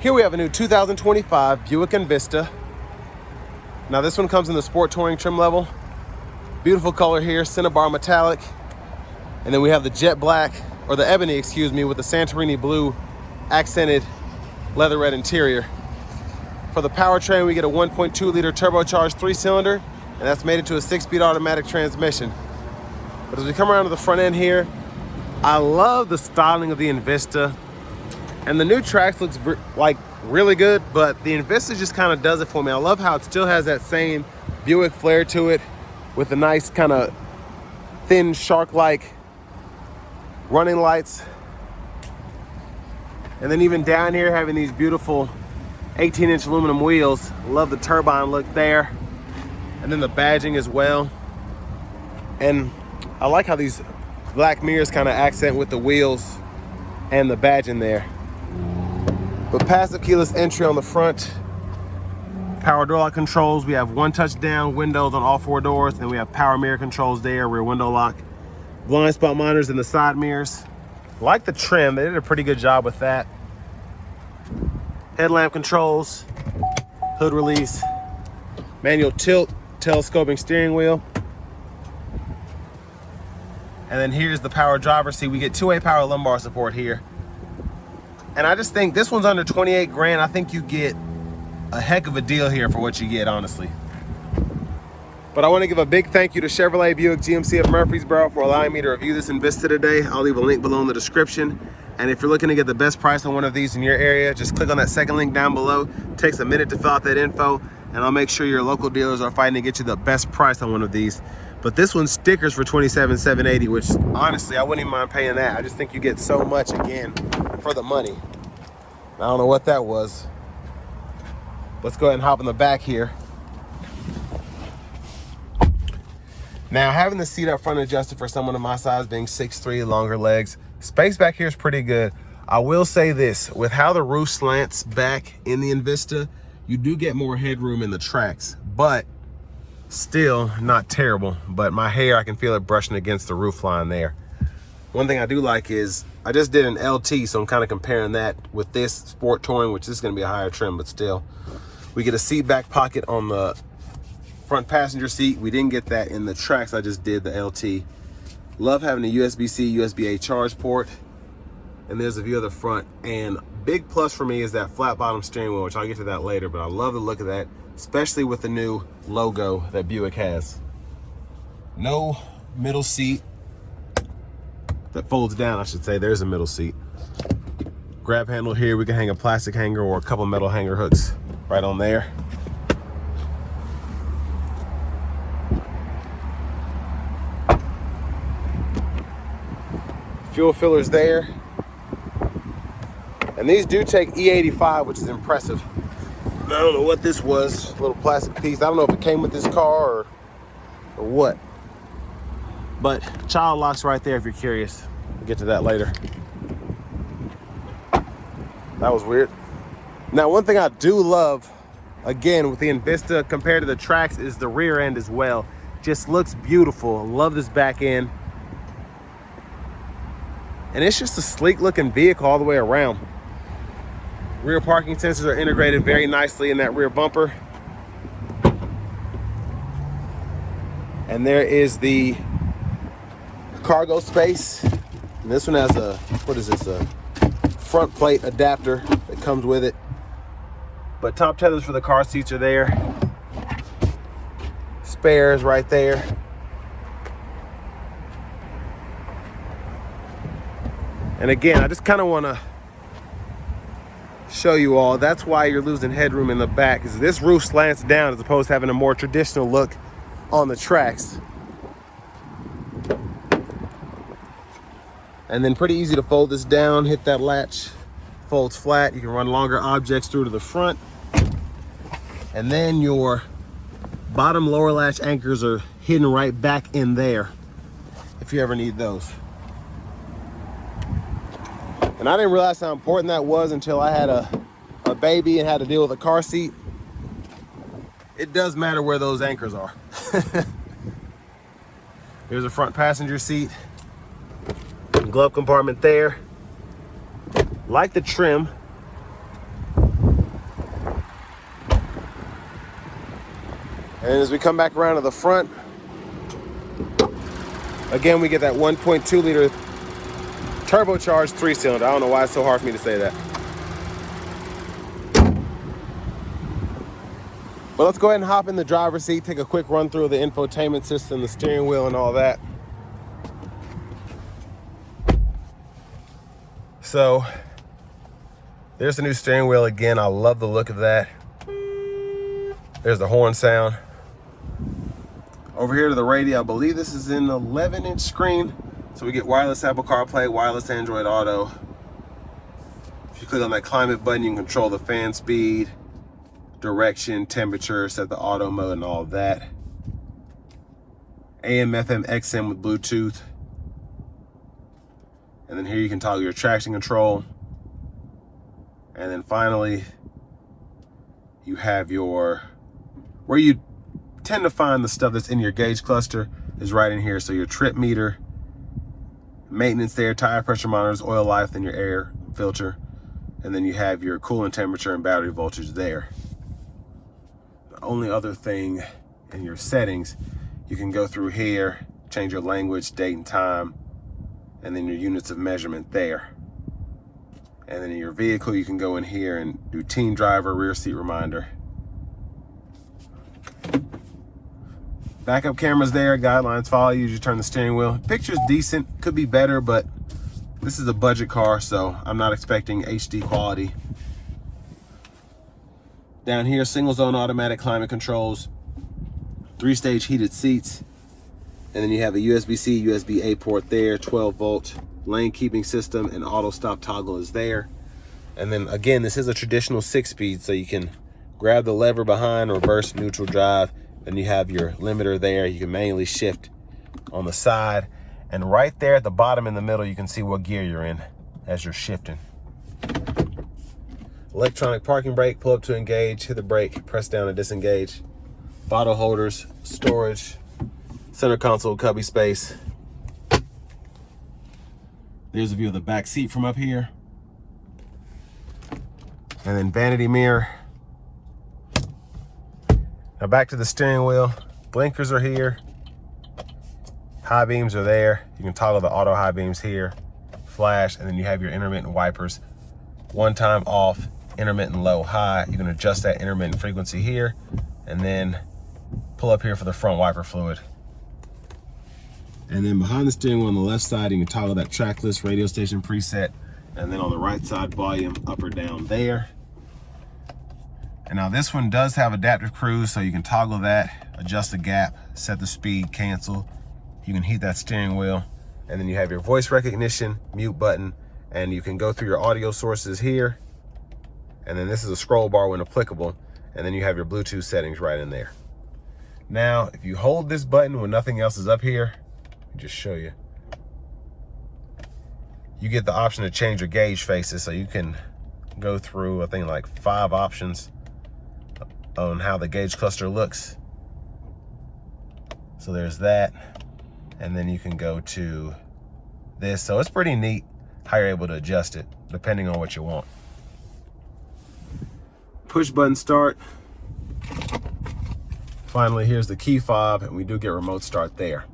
Here we have a new 2025 Buick Envista. Now this one comes in the Sport Touring trim level. Beautiful color here, Cinnabar metallic. And then we have the jet black, or the ebony, excuse me, with the Santorini blue accented leather red interior. For the powertrain, we get a 1.2 liter turbocharged 3-cylinder, and that's made into a 6-speed automatic transmission. But as we come around to the front end here, I love the styling of the Envista. And the new Trax looks like really good, but the Envista just kind of does it for me. I love how it still has that same Buick flair to it with the nice kind of thin shark-like running lights. And then even down here having these beautiful 18-inch aluminum wheels. Love the turbine look there. And then the badging as well. And I like how these black mirrors kind of accent with the wheels and the badging there. But passive keyless entry on the front, power door lock controls. We have one touch down, windows on all 4 doors, and we have power mirror controls there, rear window lock, blind spot monitors in the side mirrors. Like the trim, they did a pretty good job with that. Headlamp controls, hood release, manual tilt, telescoping steering wheel. And then here's the power driver's seat. We get 2-way power lumbar support here. And I just think this one's under 28 grand. I think you get a heck of a deal here for what you get, honestly. But I want to give a big thank you to Chevrolet Buick GMC of Murfreesboro for allowing me to review this Envista today. I'll leave a link below in the description. And if you're looking to get the best price on one of these in your area, just click on that second link down below. It takes a minute to fill out that info, and I'll make sure your local dealers are fighting to get you the best price on one of these. But this one's stickers for $27,780, which honestly, I wouldn't even mind paying that. I just think you get so much again for the money. I don't know what that was. Let's go ahead and hop in the back here. Now, having the seat up front adjusted for someone of my size, being 6'3", longer legs, space back here is pretty good. I will say this, with how the roof slants back in the Envista, you do get more headroom in the Trax, but still not terrible. But my hair, I can feel it brushing against the roof line there. One thing I do like is I just did an LT, so I'm kind of comparing that with this Sport Touring, which is going to be a higher trim, but still. We get a seat back pocket on the front passenger seat. We didn't get that in the Trax. I just did the LT. Love having a USB-C, USB-A charge port. And there's a view of the front. And big plus for me is that flat bottom steering wheel, which I'll get to that later, but I love the look of that, especially with the new logo that Buick has. No middle seat that folds down, I should say. There's a middle seat. Grab handle here. We can hang a plastic hanger or a couple metal hanger hooks right on there. Fuel fillers there. And these do take E85, which is impressive. I don't know what this was, a little plastic piece. I don't know if it came with this car or what. But child locks right there if you're curious. We'll get to that later. That was weird. Now, one thing I do love, again, with the Envista compared to the Trax, is the rear end as well. Just looks beautiful. Love this back end. And it's just a sleek looking vehicle all the way around. Rear parking sensors are integrated very nicely in that rear bumper. And there is the cargo space. And this one has a, what is this, a front plate adapter that comes with it. But top tethers for the car seats are there. Spares right there. And again, I just kind of want to show you all, that's why you're losing headroom in the back, is this roof slants down as opposed to having a more traditional look on the Trax. And then pretty easy to fold this down, hit that latch, folds flat. You can run longer objects through to the front. And then your bottom lower latch anchors are hidden right back in there if you ever need those. And I didn't realize how important that was until I had a baby and had to deal with a car seat. It does matter where those anchors are. Here's a front passenger seat. Glove compartment there. Like the trim. And as we come back around to the front, again, we get that 1.2 liter turbocharged 3-cylinder. I don't know why it's so hard for me to say that. But let's go ahead and hop in the driver's seat, take a quick run through of the infotainment system, the steering wheel, and all that. So there's the new steering wheel again. I love the look of that. There's the horn sound. Over here to the radio, I believe this is an 11-inch screen. So we get wireless Apple CarPlay, wireless Android Auto. If you click on that climate button, you can control the fan speed, direction, temperature, set the auto mode and all of that. AM, FM, XM with Bluetooth. And then here you can toggle your traction control. And then finally, you have where you tend to find the stuff that's in your gauge cluster is right in here. So your trip meter, maintenance there, tire pressure monitors, oil life, then your air filter. And then you have your coolant temperature and battery voltage there. The only other thing in your settings, you can go through here, change your language, date and time, and then your units of measurement there. And then in your vehicle, you can go in here and do teen driver, rear seat reminder. Backup cameras there, guidelines follow you as you turn the steering wheel. Picture's decent, could be better, but this is a budget car, so I'm not expecting HD quality. Down here, single zone automatic climate controls, 3-stage heated seats, and then you have a USB-C, USB-A port there, 12-volt lane keeping system, and auto stop toggle is there. And then again, this is a traditional 6-speed, so you can grab the lever behind, reverse, neutral drive, and you have your limiter there. You can manually shift on the side. And right there at the bottom in the middle, you can see what gear you're in as you're shifting. Electronic parking brake, pull up to engage, hit the brake, press down to disengage. Bottle holders, storage, center console, cubby space. There's a view of the back seat from up here. And then vanity mirror. Now back to the steering wheel. Blinkers are here. High beams are there. You can toggle the auto high beams here. Flash, and then you have your intermittent wipers. One time off, intermittent low, high. You can adjust that intermittent frequency here, and then pull up here for the front wiper fluid. And then behind the steering wheel on the left side, you can toggle that track list radio station preset. And then on the right side, volume up or down there. And now this one does have adaptive cruise, so you can toggle that, adjust the gap, set the speed, cancel. You can heat that steering wheel. And then you have your voice recognition, mute button, and you can go through your audio sources here. And then this is a scroll bar when applicable. And then you have your Bluetooth settings right in there. Now, if you hold this button when nothing else is up here, let me just show you. You get the option to change your gauge faces, so you can go through, I think, like 5 options on how the gauge cluster looks. So there's that. And then you can go to this. So it's pretty neat how you're able to adjust it depending on what you want. Push button start. Finally, here's the key fob, and we do get remote start there.